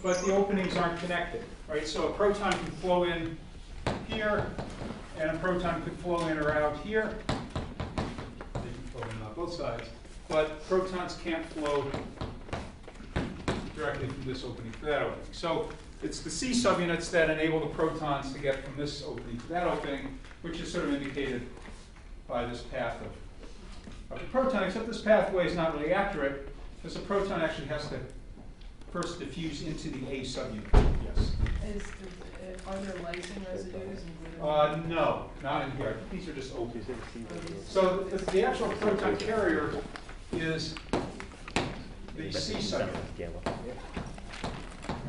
but the openings aren't connected, right? So a proton can flow in here, and a proton could flow in or out here. They can flow in on both sides, but protons can't flow directly from this opening to that opening. So it's the C subunits that enable the protons to get from this opening to that opening, which is sort of indicated by this path of the proton, except this pathway is not really accurate, because the proton actually has to first diffuse into the A subunit. Yes? Are there lysine residues included? No, not in here. These are just open. So the actual proton carrier is the C subunit.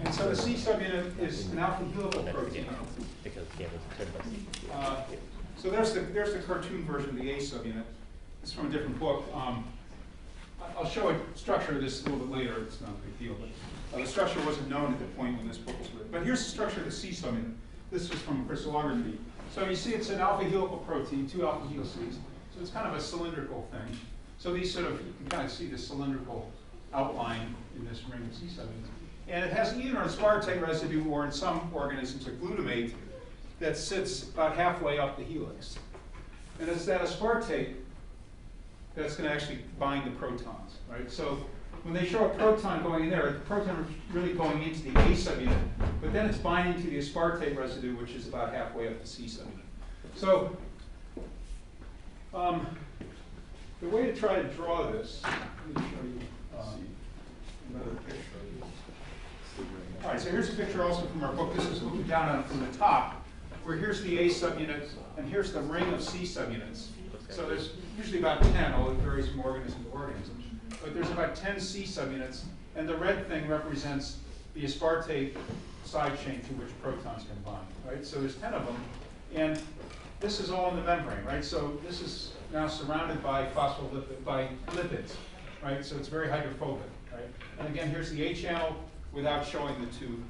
And so the C subunit is an alpha helical protein. So there's the cartoon version of the A subunit. It's from a different book. I'll show a structure of this a little bit later. It's not a big deal, but the structure wasn't known at the point when this book was written. But here's the structure of the C subunit. This was from crystallography. So you see it's an alpha helical protein, 2 alpha helices. So it's kind of a cylindrical thing. So these sort of, you can kind of see the cylindrical outline in this ring of C subunits. And it has either an aspartate residue or in some organisms a glutamate that sits about halfway up the helix. And it's that aspartate that's going to actually bind the protons, right? So when they show a proton going in there, the proton is really going into the A subunit, but then it's binding to the aspartate residue, which is about halfway up the C subunit. So the way to try to draw this, let me show you another picture. All right, so here's a picture also from our book. This is looking down on it from the top, where here's the A subunit, and here's the ring of C subunits. So there's usually about 10, although it varies from organism to organism. But there's about 10 C subunits, and the red thing represents the aspartate side chain to which protons can bind, right? So there's 10 of them, and this is all in the membrane, right? So this is now surrounded by lipids, right? So it's very hydrophobic, right? And again, here's the A channel without showing the two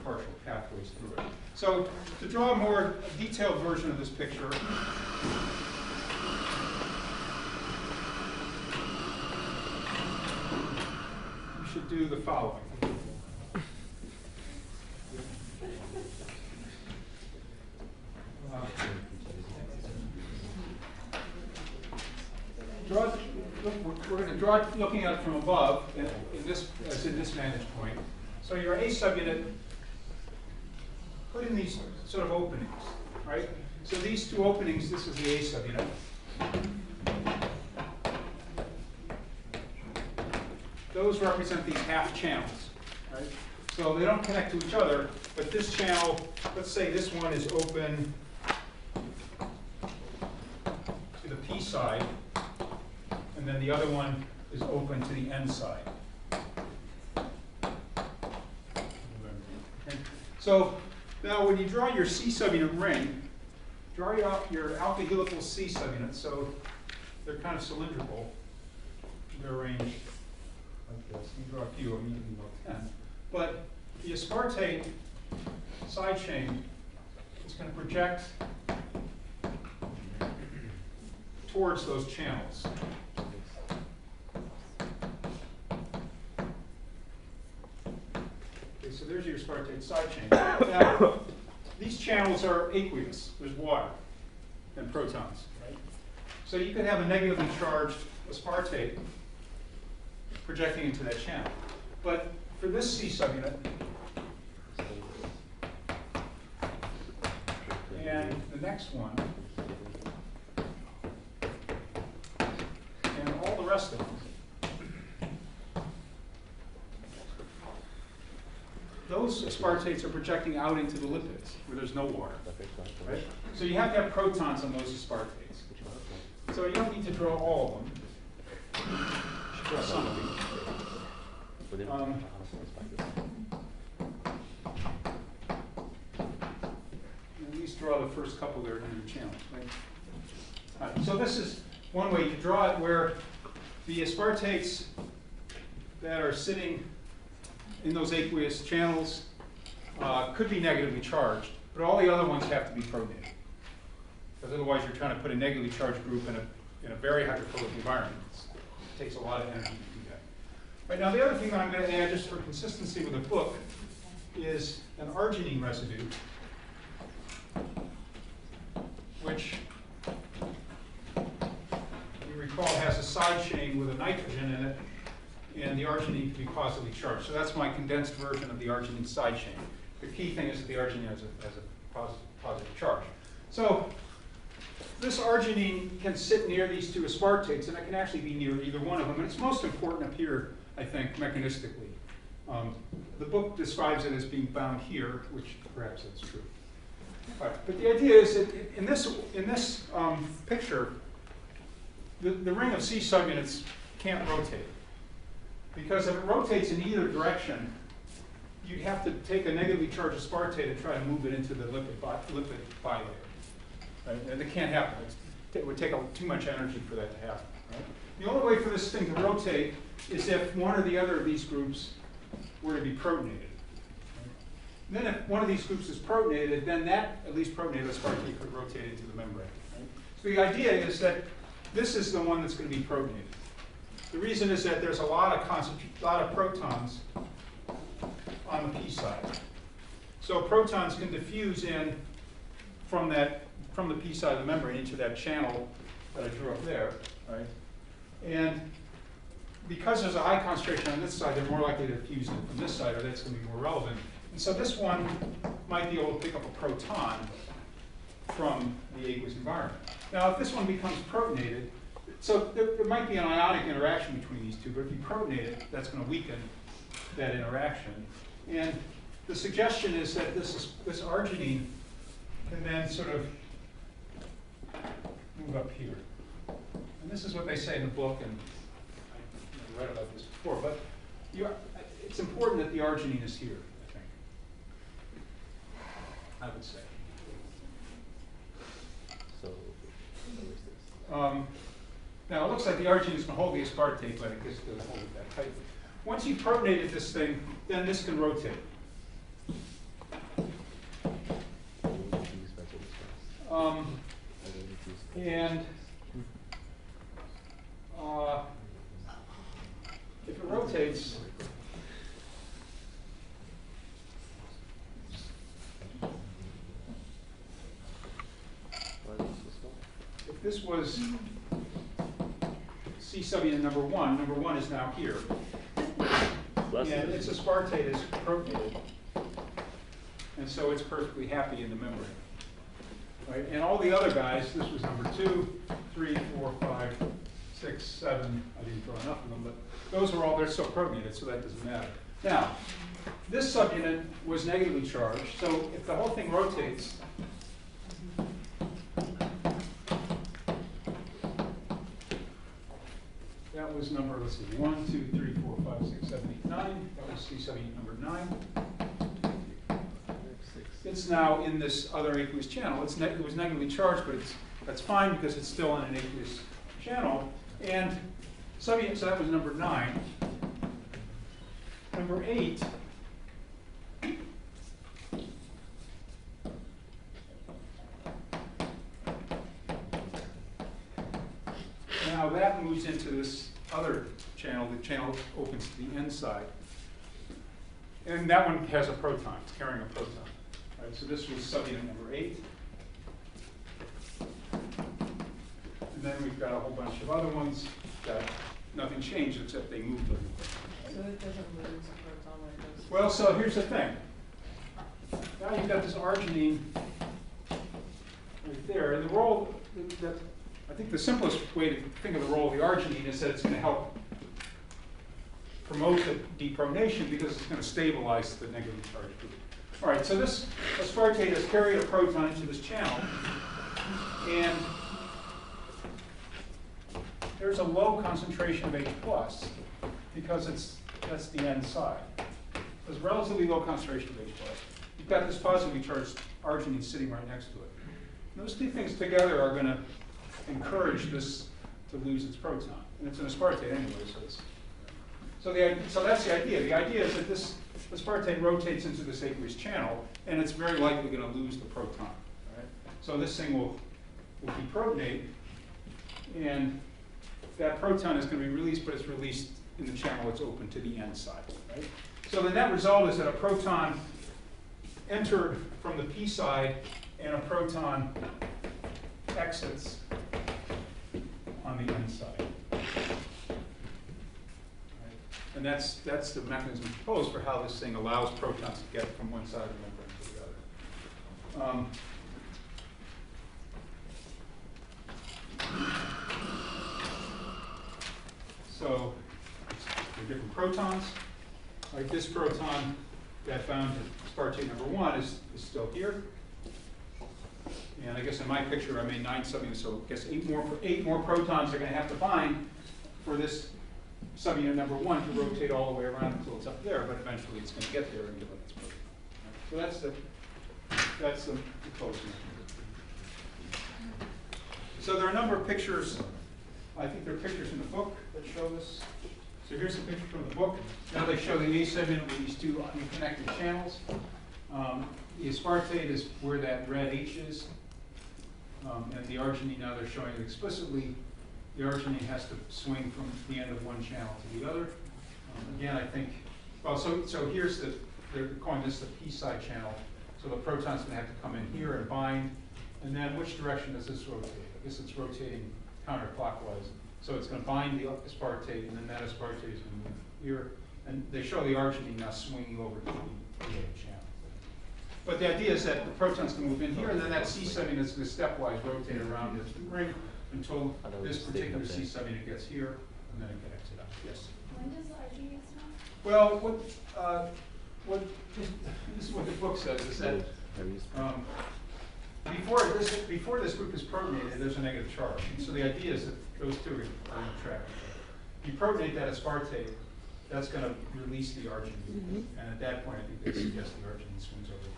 partial pathways through it. So to draw a more detailed version of this picture, you should do the following. We're going to draw it looking at it from above, as in this vantage point. So your A subunit, put in these sort of openings, right? So these two openings, this is the A subunit. Those represent these half channels, right? So they don't connect to each other, but this channel, let's say this one is open to the P side, and then the other one is open to the N side. Okay. So now when you draw your C subunit ring, draw your alpha helical C subunits. So they're kind of cylindrical. They're arranged like this. You draw a few of them, you can draw 10. But the aspartate side chain is going to project towards those channels. Okay, so there's your aspartate side chain. Now, these channels are aqueous. There's water and protons, right? So you could have a negatively charged aspartate projecting into that channel. But for this C subunit, and the next one, and all the rest of them, those aspartates are projecting out into the lipids where there's no water, right? So you have to have protons on those aspartates. So you don't need to draw all of them. You should draw some of them. At least draw the first couple there in your channels, right? So this is one way to draw it, where the aspartates that are sitting in those aqueous channels could be negatively charged, but all the other ones have to be pronated. Because otherwise you're trying to put a negatively charged group in a very hydrophobic environment. It takes a lot of energy to do that. Right, now the other thing that I'm going to add, just for consistency with the book, is an arginine residue, which you recall has a side chain with a nitrogen in it, and the arginine can be positively charged. So that's my condensed version of the arginine side chain. The key thing is that the arginine has a positive charge. So this arginine can sit near these two aspartates, and it can actually be near either one of them. And it's most important up here, I think, mechanistically. The book describes it as being bound here, which perhaps that's true. All right, but the idea is that in this picture, the ring of C subunits can't rotate. Because if it rotates in either direction, you'd have to take a negatively charged aspartate and try to move it into the lipid bilayer. Right? And it can't happen. It would take too much energy for that to happen. Right? The only way for this thing to rotate is if one or the other of these groups were to be protonated. Right? Then if one of these groups is protonated, then that, at least protonated aspartate, could rotate into the membrane. Right? So the idea is that this is the one that's going to be protonated. The reason is that there's a lot of protons on the p side. So protons can diffuse in from the p side of the membrane into that channel that I drew up there, right? And because there's a high concentration on this side, they're more likely to diffuse in from this side, or that's going to be more relevant. And so this one might be able to pick up a proton from the aqueous environment. Now, if this one becomes protonated, so there might be an ionic interaction between these two, but if you protonate it, that's going to weaken that interaction. And the suggestion is that this arginine can then sort of move up here. And this is what they say in the book, and I read about this before, but it's important that the arginine is here, I think. I would say. So, where is this? Now, it looks like the arginine is going to hold the aspartate, but it just doesn't hold it that tightly. Once you've protonated this thing, then this can rotate. And if it rotates, if this was C subunit number one is now here. And its aspartate is protonated. And so it's perfectly happy in the membrane. Right? And all the other guys, this was number 2, 3, 4, 5, 6, 7. I didn't draw enough of them, but those are all, they're still protonated, so that doesn't matter. Now, this subunit was negatively charged, so if the whole thing rotates, that was number, let's see, 1, 2, 3, 4, 5, 6, 7, 8, 9. That was C subunit number 9. It's now in this other aqueous channel. It was negatively charged, but that's fine because it's still in an aqueous channel. And so that was number 9. Number 8. Now that moves into this other channel. The channel opens to the N side. And that one has a proton. It's carrying a proton. Right, so this was subunit number 8. And then we've got a whole bunch of other ones that nothing changed except they moved a little bit. So it doesn't lose a proton like this? Well, so here's the thing. Now you've got this arginine right there. And the role that I think the simplest way to think of the role of the arginine is that it's going to help promote the deprotonation because it's going to stabilize the negatively charged group. All right, so this aspartate has carried a proton into this channel, and there's a low concentration of H+, because that's the N side. There's a relatively low concentration of H+. You've got this positively charged arginine sitting right next to it. And those two things together are going to encourage this to lose its proton. And it's an aspartate anyway, so that's the idea. The idea is that this aspartate rotates into this aqueous channel, and it's very likely going to lose the proton. Right? So this thing will deprotonate, and that proton is going to be released, but it's released in the channel that's open to the N side. Right? So the net result is that a proton entered from the p side and a proton exits on the n side. Right. And that's the mechanism proposed for how this thing allows protons to get from one side of the membrane to the other. So there are different protons. Like this proton that I found at aspartate number 1 is still here. And I guess in my picture I made 9 subunits, so I guess 8 more protons are going to have to bind for this subunit number 1 to rotate all the way around until it's up there, but eventually it's going to get there and give up its proton. So that's the closing. So there are a number of pictures. I think there are pictures in the book that show this. So here's a picture from the book. Now they show the A subunit with these two unconnected channels. The aspartate is where that red H is. And the arginine, now they're showing it explicitly. The arginine has to swing from the end of one channel to the other. Again, I think, well, so here's they're calling this the P side channel. So the proton's going to have to come in here and bind. And then which direction does this rotate? I guess it's rotating counterclockwise. So it's going to bind the aspartate, and then that aspartate is going to move here. And they show the arginine now swinging over to the A channel. But the idea is that the protons can move in here, and then that C subunit is going to stepwise rotate around this ring until this particular C subunit gets here, and then it can exit out. Yes? When does the arginine stop? Well, this is what the book says, is that before this group is protonated, there's a negative charge. And so the idea is that those two are going to track each other. You protonate that aspartate, that's going to release the arginine. And at that point, I think they suggest the arginine swings over here.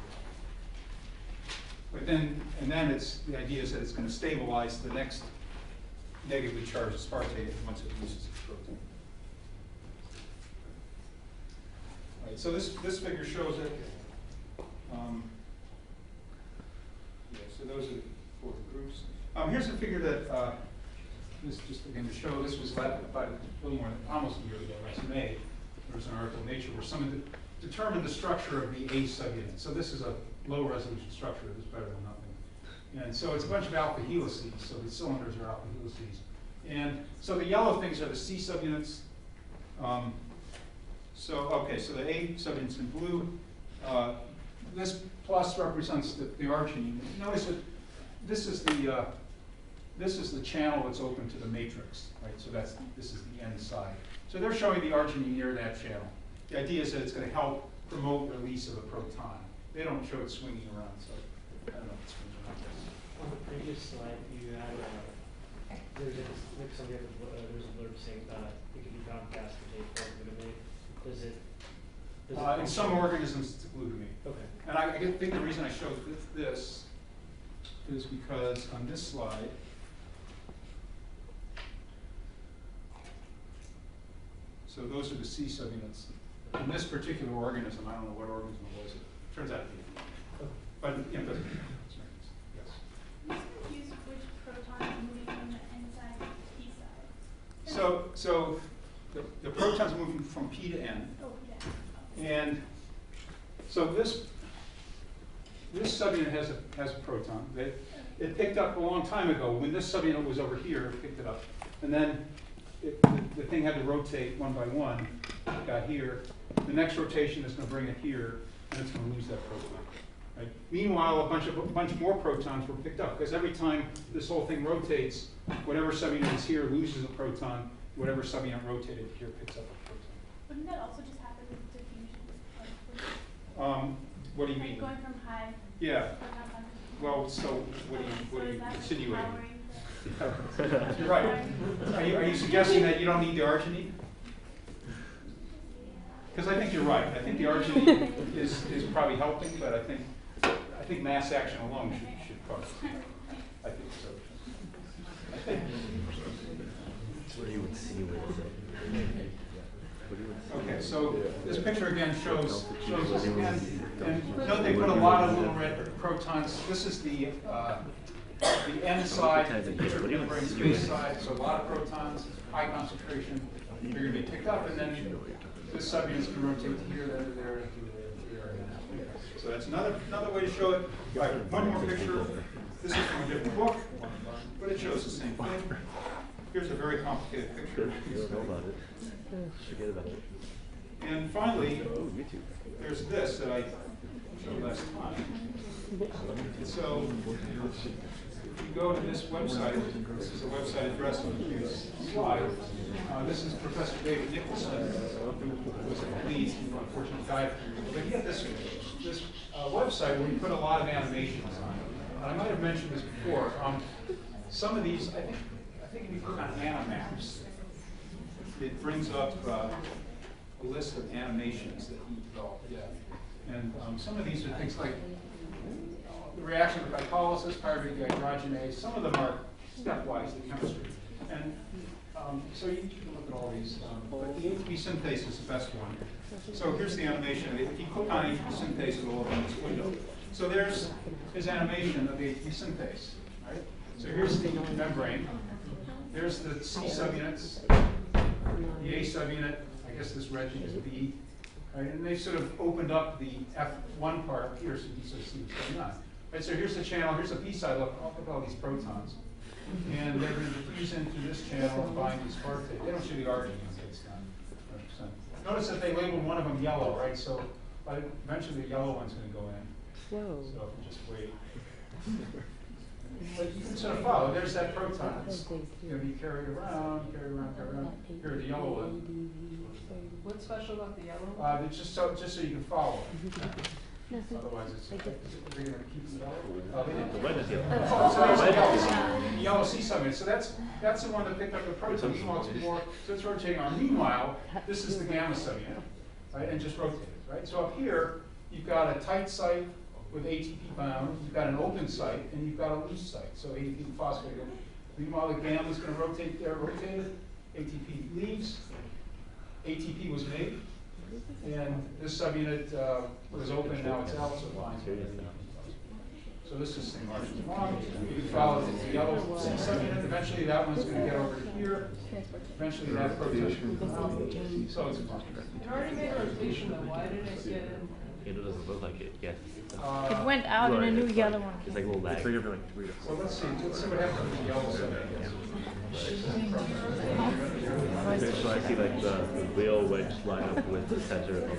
But then, the idea is that it's going to stabilize the next negatively charged aspartate once it loses its protein. All right, so this figure shows it. So those are the 4 groups. Here's a figure that this just again to show. This was about a little more than almost a year ago, last May. There was an article in Nature where someone determined the structure of the A subunit. So this is a low resolution structure. It's better than nothing. And so it's a bunch of alpha helices. So the cylinders are alpha helices. And so the yellow things are the C subunits. So the A subunits in blue. This plus represents the arginine. Notice that this is the channel that's open to the matrix, right? So this is the N side. So they're showing the arginine near that channel. The idea is that it's going to help promote release of a proton. They don't show it swinging around, so I don't know if it swings around. On the previous slide, you had there's a blurb saying it can be found acetate or glutamate. Does it in some organisms, it's glutamate. Okay. And I think the reason I showed this is because on this slide, so those are the C subunits. In this particular organism, I don't know what organism it was. It turns out to be. But it doesn't. Yes. I'm just confused which proton is moving from the N side to the P side. So the proton's moving from P to N. Oh, yeah. And so this subunit has a proton. It picked up a long time ago. When this subunit was over here, it picked it up. And then the thing had to rotate one by one. It got here. The next rotation is going to bring it here, and it's going to lose that proton. Right? Meanwhile, a bunch more protons were picked up, because every time this whole thing rotates, whatever subunit is here loses a proton. Whatever subunit rotated here picks up a proton. Wouldn't that also just happen with diffusion? What do you mean? Going from high Yeah. proton concentration. Well, so what are you is that insinuating? powering You're right. Are you suggesting that you don't need the arginine? Because I think you're right. I think the arginine is probably helping, but I think mass action alone should probably. I think so. I think. What do you insinuate? Okay, so this picture again shows this again. And note they put a lot of little red protons. This is the N side, the membrane space side, so a lot of protons, high concentration. They're going to be picked up, and then this subunit is going to rotate here, there, here. So That's another way to show it. All right, one more picture. This is from a different book, but it shows the same thing. Here's a very complicated picture. You don't know about it. Forget about it. And finally, Oh, YouTube. there's this that I showed last time. So if you go to this website, this is a website address on the slide. This is Professor David Nicholson, who was at Leeds, who unfortunately died. But he had this website where he put a lot of animations on it. And I might have mentioned this before. Some of these, I think if you click on Animaps, it brings up a list of animations that he developed. And some of these are things like the reaction to glycolysis, pyruvate dehydrogenase. Some of them are stepwise in chemistry. And so you can look at all these. But the ATP synthase is the best one. So here's the animation. If you click on ATP synthase, it will open this window. So there's his animation of the ATP synthase. Right? So here's the membrane. There's the C subunits, the A subunit. I guess this red is B. Right? And they sort of opened up the F1 part up here so you can sort of see what's going on. Right, so here's the channel, here's the B side, look at all these protons. And they're going to diffuse into this channel and bind these aspartate. They don't show the arginine until it's done, 100%. Notice that they labeled one of them yellow, right? So eventually the yellow one's going to go in. Whoa. So if you just wait. But you can sort of follow, there's that proton. It's going to be carried around, carried around, carried around. Here, the yellow one. What's special about the yellow? Just so you can follow it. Otherwise, they're going to keep the yellow. The red is yellow. Oh, so there's the yellow C subunit. So that's the one that picked up the proton. Meanwhile, it's more, so it's rotating on. Meanwhile, this is the gamma subunit, right? And just rotated, right? So up here, you've got a tight site with ATP bound. You've got an open site, and you've got a loose site. So ATP and phosphate. Meanwhile, the gamma is going to rotate there, rotated. ATP leaves. ATP was made. And this subunit was open, now it's out, so it binds. So this is the margin along. You can follow the yellow C subunit. Eventually that one's going to get over to here. Eventually that proton will come out. So it's fine. It already made a rotation though, why did it get in? It doesn't look like it yet. It went out and a new yellow one. It's like a little lag. So let's see what happens with the yellow subunit. So I see like the wheel wedge line up with the center of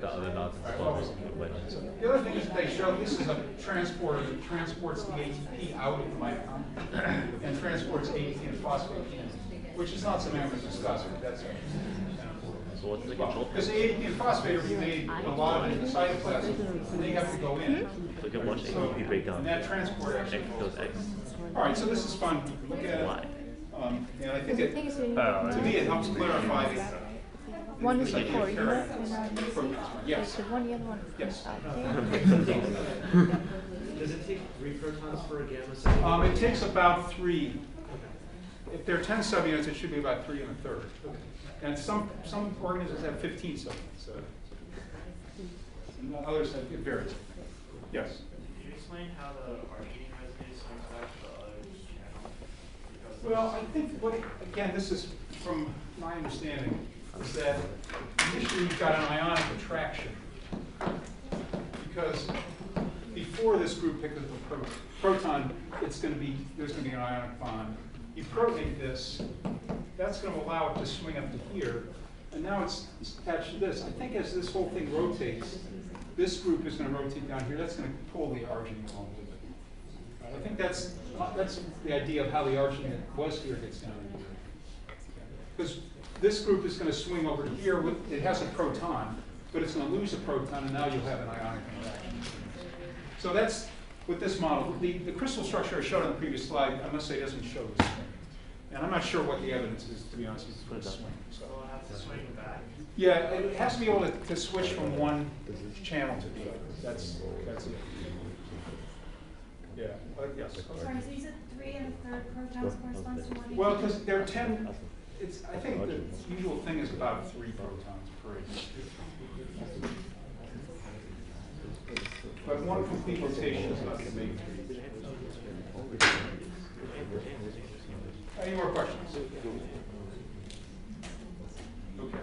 the other knots at the bottom. The other thing is that they show this is a transporter that transports the ATP out of the mitochondria and transports ATP and phosphate in, which is not something I'm going to discuss, but that's So what's the control? because the ATP and phosphate are made a lot of it in the cytoplasm, and they have to go in. So you can watch ATP break down. And that transport actually Goes X. All right, so this is fun. Look at it. Y. And I think to me it helps clarify One was this idea before, of you know? protons. Yes. The one, the other one. Yes. Does it take 3 protons for a gamma subunit? It takes about 3. If there are 10 subunits, it should be about 3 1/3. And some organisms have 15 subunits. So others have, it varies. Yes. Can you explain how the arginine residue swings back to the other channel? Because Well, I think again, this is from my understanding, is that initially you've got an ionic attraction. Because before this group picked up the proton, there's going to be an ionic bond. You protonate this, that's going to allow it to swing up to here, and now it's attached to this. I think as this whole thing rotates, this group is going to rotate down here. That's going to pull the arginine along with it. I think that's the idea of how the arginine that was here gets down here. Because this group is going to swing over to here. It has a proton, but it's going to lose a proton, and now you'll have an ionic interaction. So that's with this model. The crystal structure I showed on the previous slide, I must say, doesn't show this thing. And I'm not sure what the evidence is, to be honest, for this swing. So. we'll have to swing back. Yeah, it has to be able to switch from one channel to the other. That's it. Yeah, yes. Sorry, so you said 3 1/3 protons corresponds to 1 Well, because there are 10, I think the usual thing is about 3 protons per each. But one complete rotation is not going to make 3. Any more questions? Okay.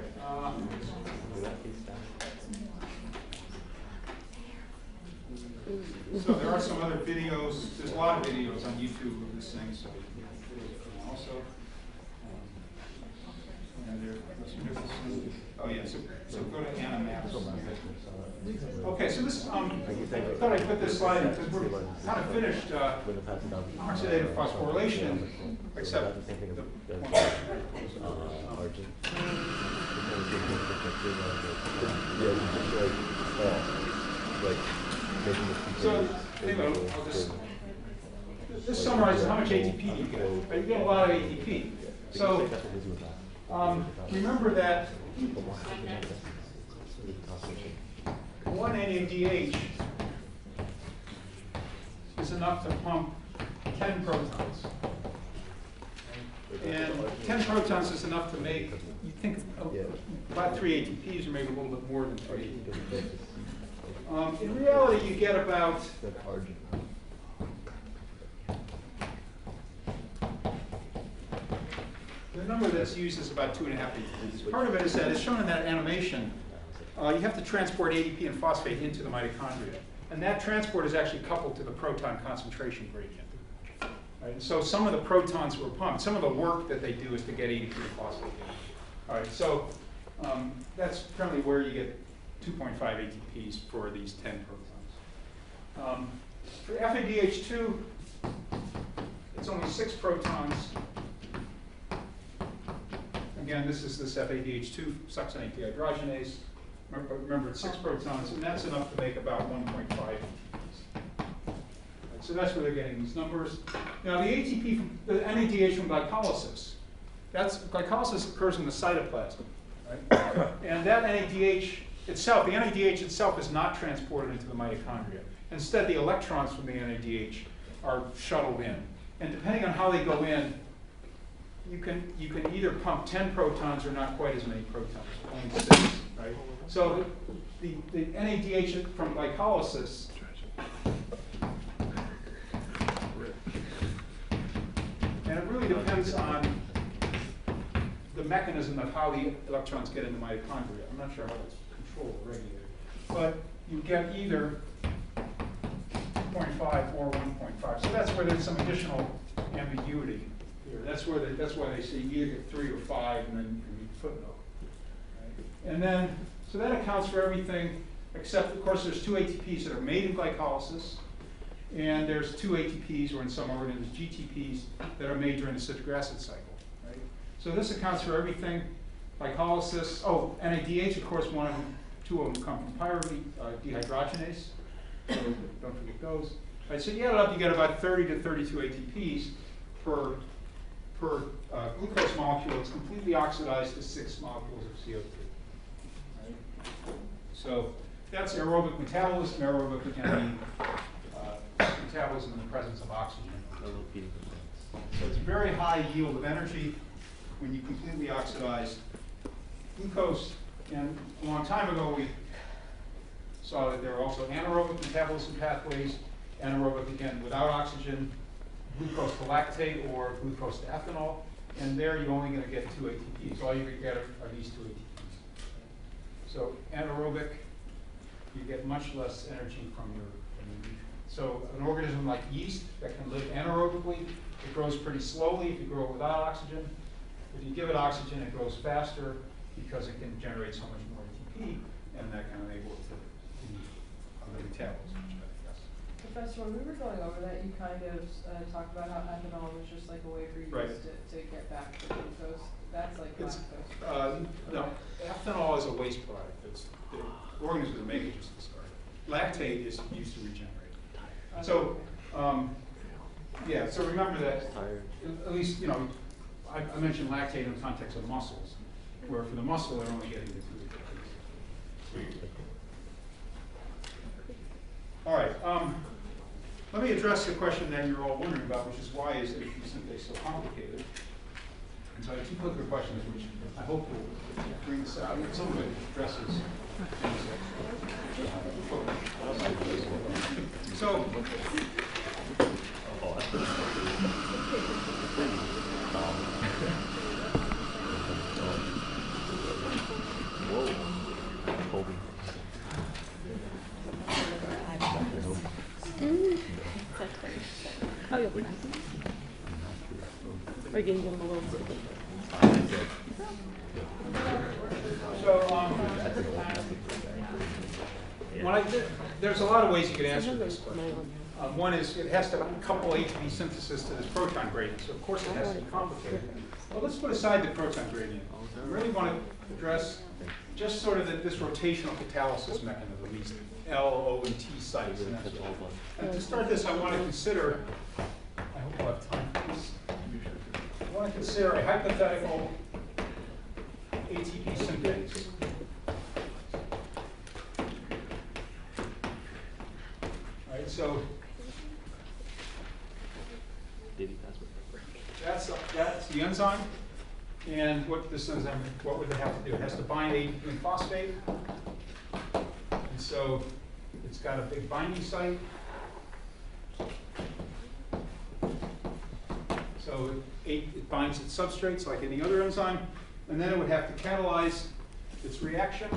So there are some other videos. There's a lot of videos on YouTube of this thing, so you can get videos of them also. And there, oh yeah, so go to Anna Maps. Okay, so this, I thought I'd put this slide in because we're kind of finished oxidative phosphorylation, except the one So, anyway, I'll just, this summarizes how much ATP you get. But you get a lot of ATP. So, remember that one NADH is enough to pump 10 protons. And 10 protons is enough to make, you think, about 3 ATPs, or maybe a little bit more than 3. In reality, you get about the number that's used is about 2.5 ATPs. Part of it is that, as shown in that animation, you have to transport ADP and phosphate into the mitochondria. And that transport is actually coupled to the proton concentration gradient. Right? And so some of the protons were pumped. Some of the work that they do is to get ADP and phosphate in. All right, so that's currently where you get 2.5 ATPs for these 10 protons. For FADH2, it's only 6 protons. Again, this is this FADH2 succinate dehydrogenase. Remember, it's 6 protons, and that's enough to make about 1.5 ATPs. So that's where they're getting these numbers. Now, the ATP from the NADH from glycolysis, glycolysis occurs in the cytoplasm, right? And that NADH itself, the NADH itself is not transported into the mitochondria. Instead, the electrons from the NADH are shuttled in. And depending on how they go in, you can either pump 10 protons or not quite as many protons, only 6, right? So the NADH from glycolysis and it really depends on the mechanism of how the electrons get into mitochondria. I'm not sure how it's controlled or regulated. But you get either 2.5 or 1.5. So that's where there's some additional ambiguity here. That's why they say you either get 3 or 5, and then you can read the footnote. Right? And then, so that accounts for everything, except, of course, there's 2 ATPs that are made in glycolysis. And there's 2 ATPs, or in some organisms, GTPs, that are made during the citric acid cycle. Right? So this accounts for everything. Glycolysis, NADH, of course, 2 of them come from pyruvate dehydrogenase. So don't forget those. Right, so you add it up, you get about 30 to 32 ATPs per glucose molecule. It's completely oxidized to 6 molecules of CO2. Right? So that's aerobic metabolism. Aerobic can be metabolism in the presence of oxygen. So it's a very high yield of energy when you completely oxidize glucose. And a long time ago, we saw that there are also anaerobic metabolism pathways, anaerobic, again, without oxygen, glucose to lactate or glucose to ethanol. And there you're only going to get 2 ATPs. All you get are these 2 ATPs. So anaerobic, you get much less energy from your nutrients. So an organism like yeast that can live anaerobically, it grows pretty slowly if you grow it without oxygen. If you give it oxygen, it grows faster because it can generate so much more ATP, and that can enable it to do other metabolism. Professor, when we were going over that, you kind of talked about how ethanol was just like a way for you to get back to glucose. That's like lactose. No, ethanol is a waste product. The organisms that make it just discard it. Lactate is used to regenerate. So, yeah, so remember that, at least, I mentioned lactate in the context of muscles, where for the muscle, they're only getting the 2 ATPs. All right, let me address the question that you're all wondering about, which is why is ATP synthase so complicated? And so I have 2 clicker questions, which I hope will bring this out. Some of it addresses things so, you have practice? Or you can give him a little bit. So, there's a lot of ways you could answer this question. One is it has to couple ATP synthesis to this proton gradient, so of course it has to be complicated. Well, let's put aside the proton gradient. We really want to address just sort of this rotational catalysis mechanism, these L, O, and T sites. And to start this, I want to consider, I hope I'll have time for this. I want to consider a hypothetical ATP synthase. All right, so that's the enzyme, and what this enzyme, what would it have to do? It has to bind ATP phosphate, and so it's got a big binding site. So it binds its substrates like any other enzyme, and then it would have to catalyze its reaction.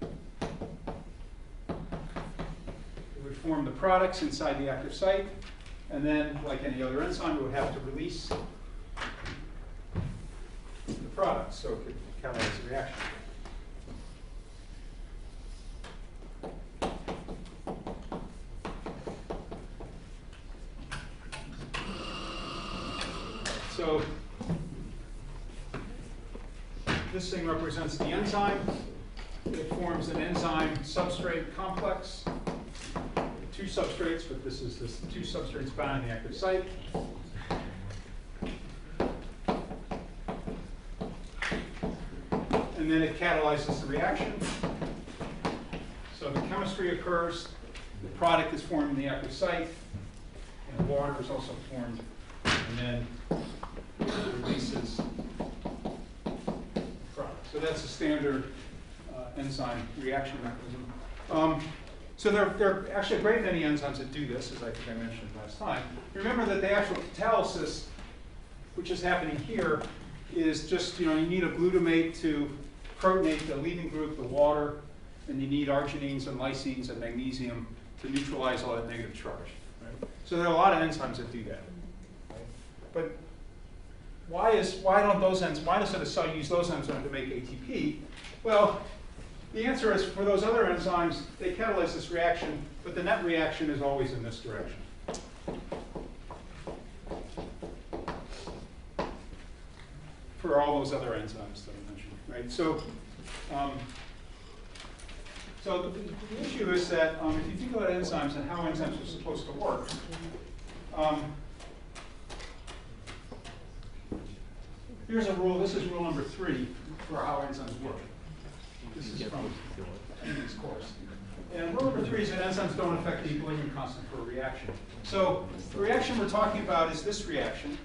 It would form the products inside the active site, and then, like any other enzyme, it would have to release the products so it could catalyze the reaction. So this thing represents the enzyme. It forms an enzyme substrate complex. Two substrates, but this is this two substrates bound in the active site. And then it catalyzes the reaction. So the chemistry occurs, the product is formed in the active site, and water is also formed, and then it releases the product. So that's a standard enzyme reaction mechanism. So there are actually a great many enzymes that do this, as I think I mentioned last time. Remember that the actual catalysis, which is happening here, is just, you need a glutamate to protonate the leaving group, the water, and you need arginines and lysines and magnesium to neutralize all that negative charge. Right? So there are a lot of enzymes that do that. Right? But why does a cell use those enzymes to make ATP? Well, the answer is for those other enzymes, they catalyze this reaction, but the net reaction is always in this direction. For all those other enzymes that I mentioned, right? So, the issue is that if you think about enzymes and how enzymes are supposed to work, here's a rule. This is rule number 3 for how enzymes work. This is from this course. And rule number 3 is that enzymes don't affect the equilibrium constant for a reaction. So the reaction we're talking about is this reaction.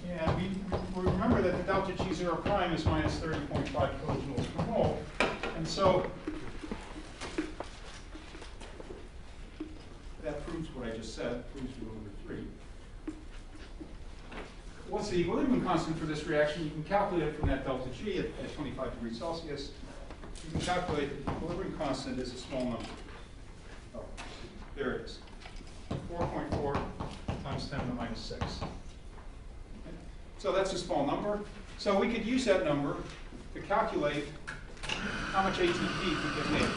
And we remember that the delta G0 prime is minus 30.5 kilojoules per mole. And so that proves what I just said, proves rule number 3. What's the equilibrium constant for this reaction? You can calculate it from that delta G at 25 degrees Celsius. You can calculate that the equilibrium constant is a small number. Oh, there it is. 4.4 times 10 to the minus 6. Okay. So that's a small number. So we could use that number to calculate how much ATP we can make.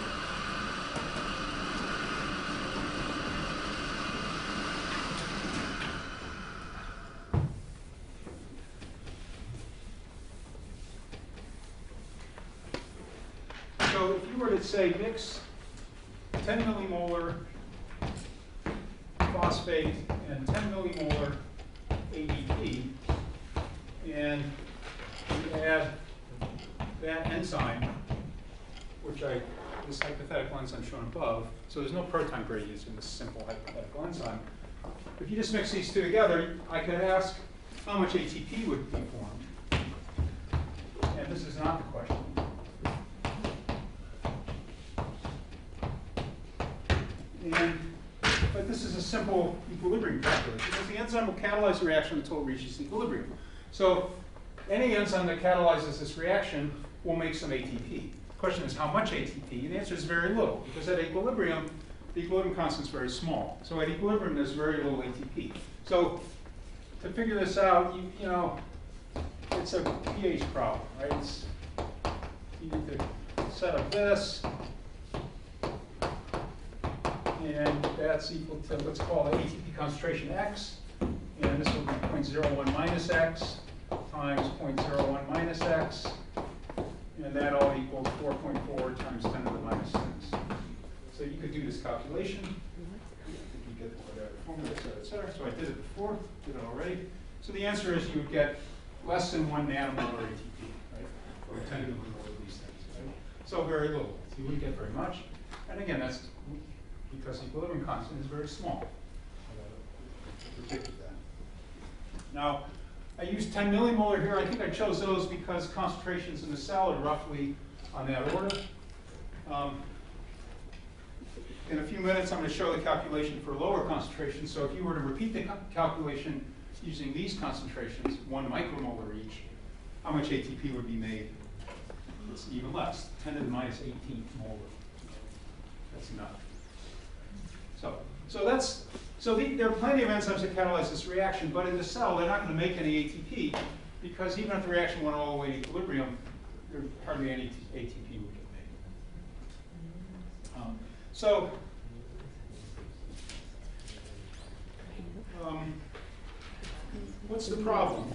So if you were to say mix 10 millimolar phosphate and 10 millimolar ADP, and you add that enzyme, which this hypothetical enzyme shown above, so there's no proton gradients in this simple hypothetical enzyme. If you just mix these two together, I could ask how much ATP would be formed. And this is not the question. But this is a simple equilibrium calculation because the enzyme will catalyze the reaction until it reaches equilibrium. So any enzyme that catalyzes this reaction will make some ATP. The question is how much ATP? The answer is very little, because at equilibrium, the equilibrium constant is very small. So at equilibrium, there's very little ATP. So to figure this out, you know, it's a pH problem, right? You need to set up this, and that's equal to, let's call it ATP concentration X, and this will be 0.01 minus X times 0.01 minus X, and that all equals 4.4 times 10 to the minus 6. So you could do this calculation. You get whatever formula, et cetera. So I did it before, did it already. So the answer is you would get less than 1 nanomolar ATP, right? Or 10 to the molar of these things, right? So very little. So you wouldn't get very much. And again, that's because the equilibrium constant is very small. Predicted that. Now, I used 10 millimolar here. I think I chose those because concentrations in the cell are roughly on that order. In a few minutes, I'm going to show the calculation for lower concentrations. So if you were to repeat the calculation using these concentrations, 1 micromolar each, how much ATP would be made? It's even less, 10 to the minus 18th molar. That's enough. So there are plenty of enzymes that catalyze this reaction, but in the cell, they're not going to make any ATP, because even if the reaction went all the way to equilibrium, there hardly any ATP would get made. What's the problem?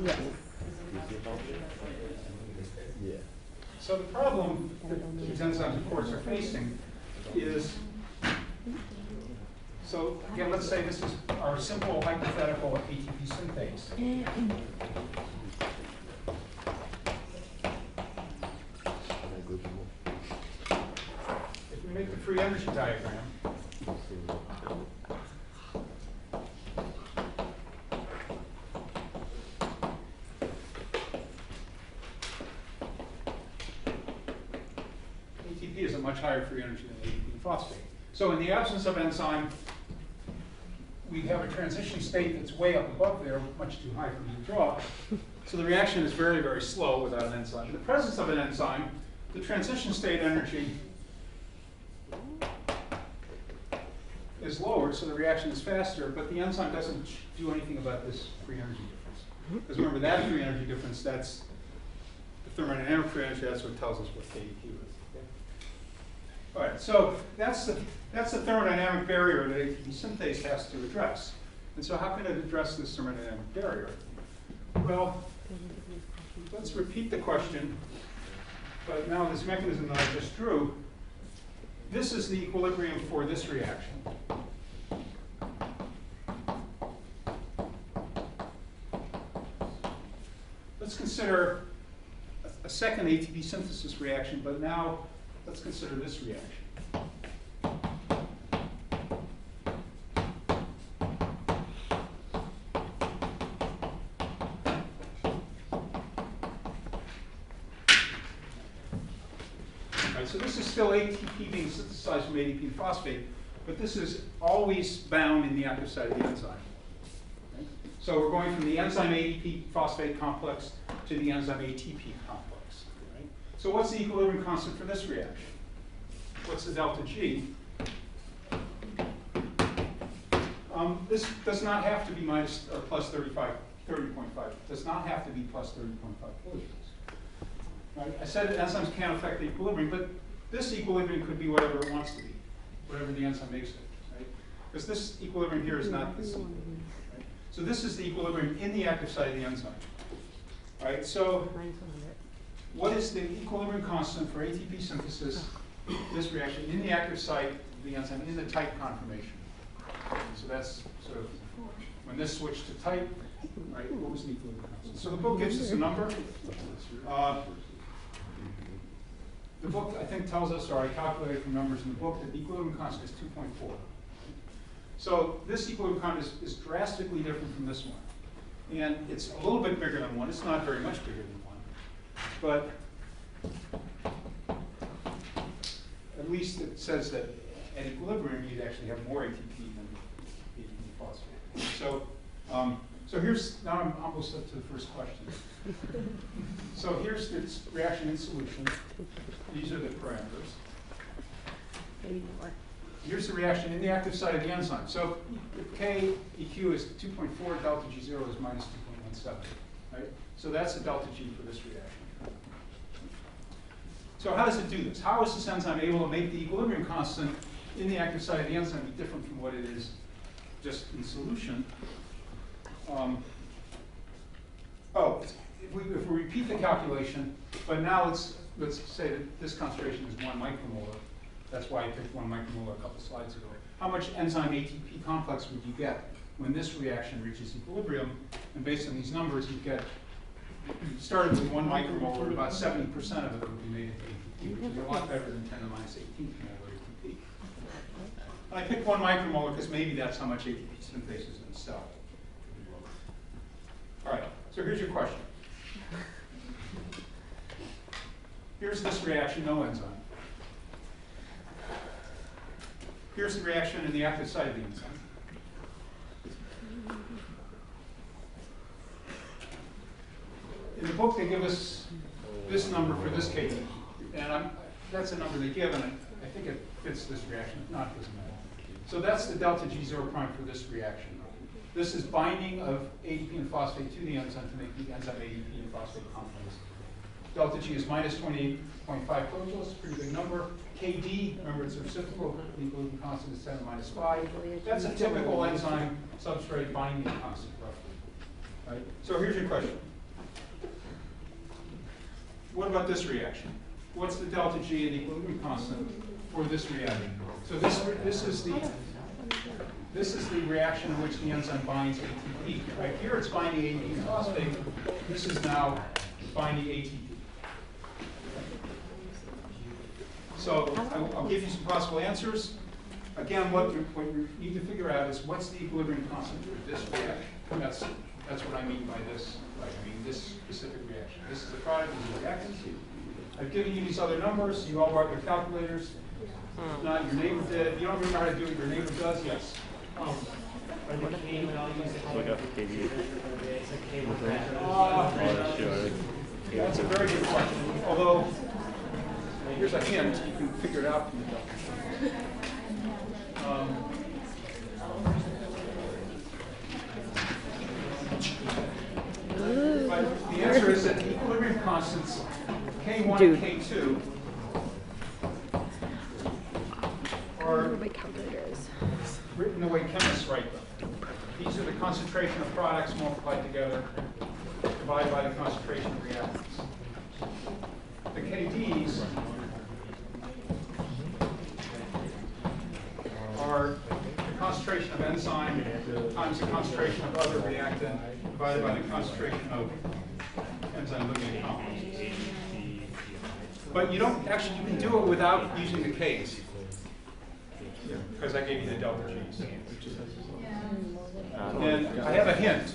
Yes. Yeah. So the problem that these enzymes, of course, are facing is, so again, let's say this is our simple hypothetical ATP synthase. If we make the free energy diagram, ATP is a much higher free energy than ADP phosphate. So in the absence of enzyme, we have a transition state that's way up above there, much too high for me to draw. So the reaction is very, very slow without an enzyme. In the presence of an enzyme, the transition state energy is lower, so the reaction is faster, but the enzyme doesn't do anything about this free energy difference. Because remember, that free energy difference, that's the thermodynamic free energy, that's what tells us what KEQ is. Okay? All right, so that's the thermodynamic barrier that ATP synthase has to address. And so how can it address this thermodynamic barrier? Well, let's repeat the question, but now this mechanism that I just drew, this is the equilibrium for this reaction. Let's consider a second ATP synthesis reaction, but now let's consider this reaction. So this is still ATP being synthesized from ADP phosphate, but this is always bound in the active site of the enzyme. Okay? So we're going from the enzyme ADP phosphate complex to the enzyme ATP complex. Right? So what's the equilibrium constant for this reaction? What's the delta G? This does not have to be minus or plus 30.5. It does not have to be plus 30.5 kilojoules. Right? I said that enzymes can't affect the equilibrium, but this equilibrium could be whatever it wants to be, whatever the enzyme makes it. Right? Because this equilibrium here is not this equilibrium. Right? So this is the equilibrium in the active site of the enzyme. All right? So what is the equilibrium constant for ATP synthesis, this reaction, in the active site of the enzyme, in the tight conformation? So that's sort of, when this switched to tight, right, what was the equilibrium constant? So the book gives us a number. The book, I think, tells us, or I calculated from numbers in the book, that the equilibrium constant is 2.4. So this equilibrium constant is drastically different from this one. And it's a little bit bigger than 1. It's not very much bigger than 1. But at least it says that at equilibrium, you'd actually have more ATP than ATP phosphate. So here's, now I'm almost up to the first question. So here's the reaction in solution. These are the parameters. Maybe more. Here's the reaction in the active site of the enzyme. So if KEQ is 2.4, delta G0 is minus 2.17, right? So that's the delta G for this reaction. So how does it do this? How is this enzyme able to make the equilibrium constant in the active site of the enzyme be different from what it is just in solution? If we repeat the calculation, but now let's say that this concentration is 1 micromolar. That's why I picked 1 micromolar a couple slides ago. How much enzyme ATP complex would you get when this reaction reaches equilibrium? And based on these numbers, you get, started with 1 micromolar, about 70% of it would be made into ATP, which is a lot better than 10 to the minus 18th molar ATP. I picked 1 micromolar because maybe that's how much ATP synthase is in the cell. All right, so here's your question. Here's this reaction, no enzyme. Here's the reaction in the active site of the enzyme. In the book, they give us this number for this KD, and that's a number they give, and I think it fits this reaction. If not, it doesn't matter. So that's the delta G0 prime for this reaction. This is binding of ADP and phosphate to the enzyme to make the enzyme ADP and phosphate complex. Delta G is minus 28.5 kilojoules, it's a pretty big number. KD, remember it's a reciprocal, the equilibrium constant is 10 to the minus 5. That's a typical enzyme substrate binding constant, roughly. Right? So here's your question. What about this reaction? What's the delta G and equilibrium constant for this reaction? So this is the reaction in which the enzyme binds ATP. Right here it's binding ADP phosphate. This is now binding ATP. So I'll give you some possible answers. Again, what you need to figure out is what's the equilibrium constant for this reaction. That's what I mean by this. Right? I mean this specific reaction. This is the product of the reactants. I've given you these other numbers. You all brought your calculators. If not, your neighbor did. If you don't remember how to do it, your neighbor does. Yes. Are the K values Look up KD. That's a very good question. Although, here's a hint. You can figure it out from the document. But the answer is that the equilibrium constants K1 and K2 are My calculator is. written the way chemists write them. These are the concentration of products multiplied together, divided by the concentration of reactants. The KDs are the concentration of enzyme times the concentration of other reactant divided by the concentration of enzyme ligand complexes. But you don't actually, you can do it without using the Ks, because I gave you the delta Gs. And I have a hint.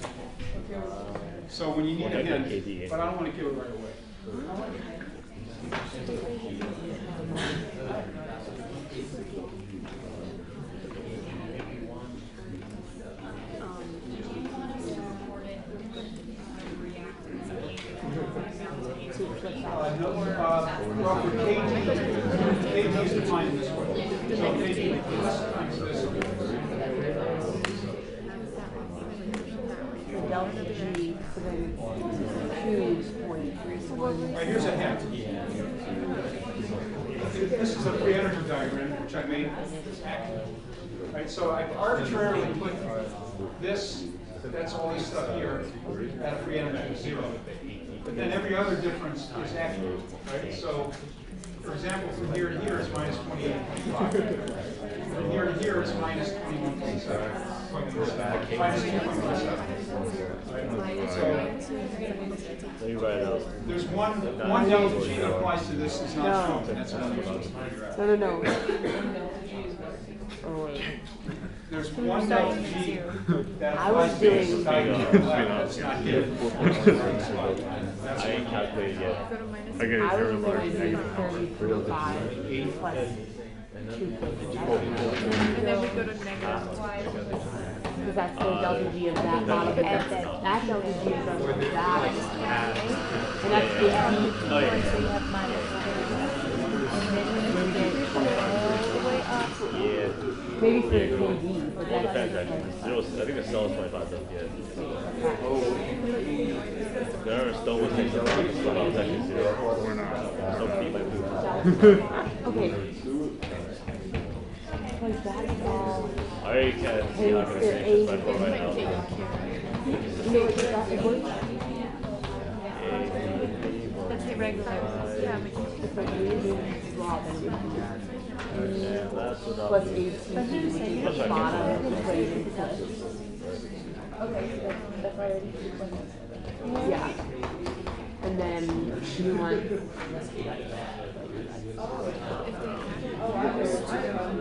So when you need a hint, but I don't want to give it right away. Well, for KD is defined in this way. So KD times this. Delta G for then 2.31. Right, here's a hint. This is a free energy diagram, which I made accurate. Right, so I arbitrarily put this, that's all this stuff here, at a free energy of 0. But then every other difference is accurate, right? So, for example, from here to here it's minus 28.5. From here to here it's minus 21.7. Minus 2.7. Let me write it out. There's one delta G that applies to this is not shown, and that's one you're supposed to figure out. No. Oh, wait. There's one delta G that I was applies to this doing- that's not here. I ain't calculated yet. I was doing 30.5 plus And then we go to negative y. Because that's the delta G of that bottom. That delta G is from that. And that's the D. Oh, yeah. So you have minus 2. And then when you get all the way up. Yeah. Maybe for the KD, but Well, that's depends actually. I think the cell is 25 though, yeah. There are still one thing that was actually 0. So feet my poop. Okay. Like that is all. I already can't see how I'm going to finish this by 4 right now. You know what that works? That's the regular. Yeah, we can. It's like really raw then. Yeah, that's what Plus I'll do. 18, which is the bottom, is rated plus. Okay, that's already. Yeah. And then you want.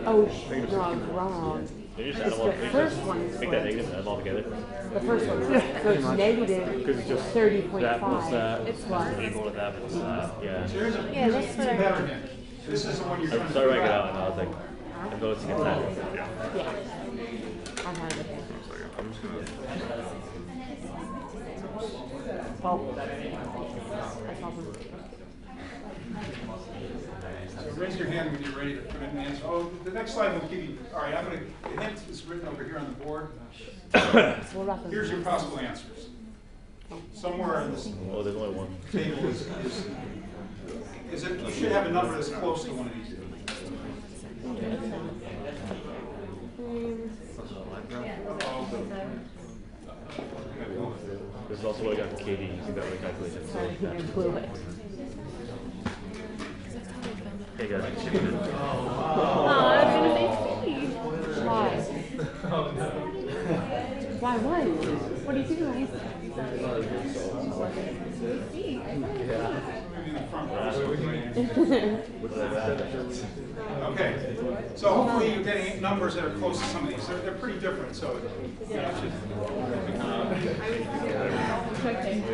Oh, no, I'm wrong. Can you just add them all? The first one is Make that negative and add them all together? the first one. So it's negative 30.5. That plus that. It's plus. Equal to that plus that. Yeah. So here's a, Yeah, here's that's a what I pattern here. This is the one you're I trying to started writing figure it out and I was like, I'm noticing a pattern. Yeah. I'm out of it. Well, I saw them. So raise your hand when you're ready to commit an answer. Oh, the next slide will give you, all right, the hint is written over here on the board. Here's your possible answers. Somewhere in this Oh, there's only one. table is it, you should have a number that's close to one of these. This is also what I got for KD. You can got my calculation. Sorry, I blew it. Hey guys. I was gonna say C. Why? Why what? What are you doing? Okay, so hopefully you're getting numbers that are close to some of these. They're pretty different, so you know, it should.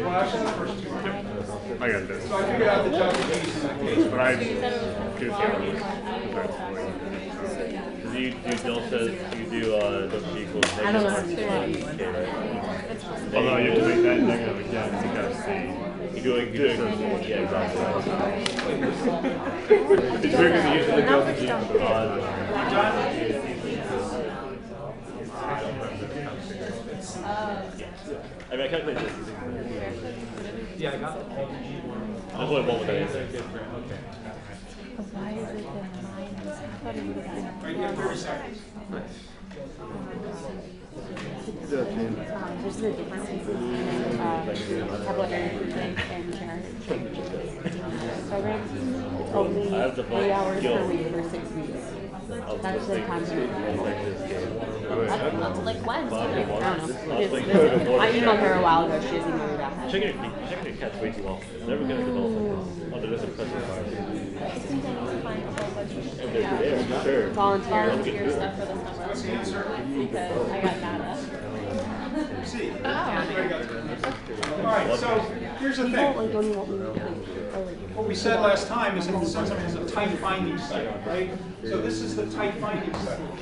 Well, actually, the first two are different. I got this. So I figured out the delta G's in that case. But I just You do delta, you do delta G equals I don't know how to negative do R2. Okay, right? although you have to make that negative again because You do it, yeah, exactly. it's weird because usually the delta G I mean, I calculated this. Yeah, I got the all G one. There's only one with that answer. Why is it the minus? I thought it would have been. Right, you have 30 seconds. There's no difference between tablet and charge programs. It's only I have the 8 hours per skill. week for 6 weeks. That's the time to like when? I don't know. I emailed her a while ago. She hasn't emailed me back. Checking your cat's way too long. It's never gonna develop like this. Oh, there is a pressure fire. And they're there, sure. Volunteer. Volunteer stuff for the summer. What's the answer? Because I got data. C. Everybody got it. All right, so here's the thing. What we said last time is that the system has a tight binding cycle, right? So this is the tight binding cycle.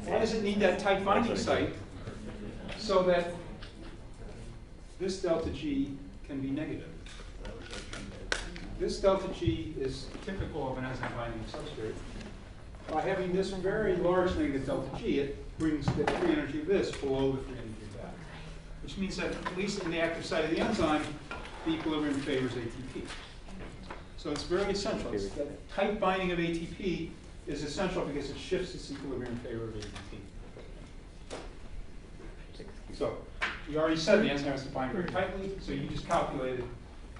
Why does it need that tight binding site? So that this delta G can be negative. This delta G is typical of an enzyme binding substrate. By having this very large negative delta G, it brings the free energy of this below the free energy of that. Which means that at least in the active site of the enzyme, the equilibrium favors ATP. So it's very essential. That tight binding of ATP is essential because it shifts its equilibrium in favor of ATP. So you already said the enzyme has to bind very tightly, so you just calculated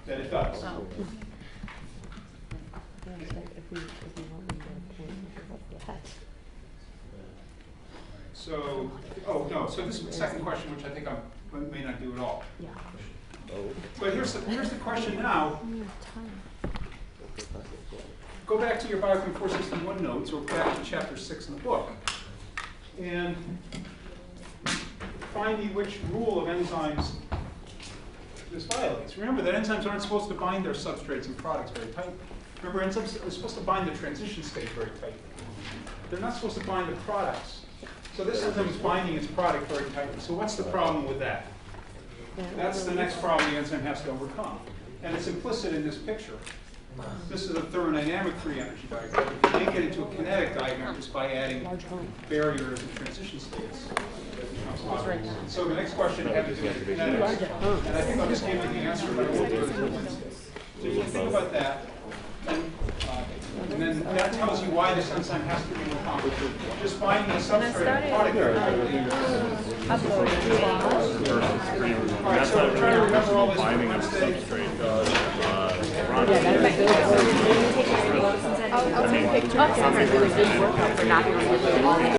that it does. So, oh no, so this is the second question, which I think I may not do at all. Yeah. But here's the question now. go back to your Biochem 461 notes, or back to chapter 6 in the book, and find me which rule of enzymes this violates. Remember that enzymes aren't supposed to bind their substrates and products very tightly. Remember, enzymes are supposed to bind the transition state very tightly. They're not supposed to bind the products. So this enzyme is binding its product very tightly. So what's the problem with that? That's the next problem the enzyme has to overcome. And it's implicit in this picture. This is a thermodynamic free energy diagram. You can make it into a kinetic diagram just by adding barriers and transition states. So the next question had to do with kinetics. And I think I'll just give you the answer, but I won't do it until Wednesday. So you can think about that. And then that tells you why this enzyme has to be overcome. Just finding a substrate and product very tightly. All right, so try to remember all this for Wednesday. I'll take pictures. That's a really good workout for not doing it.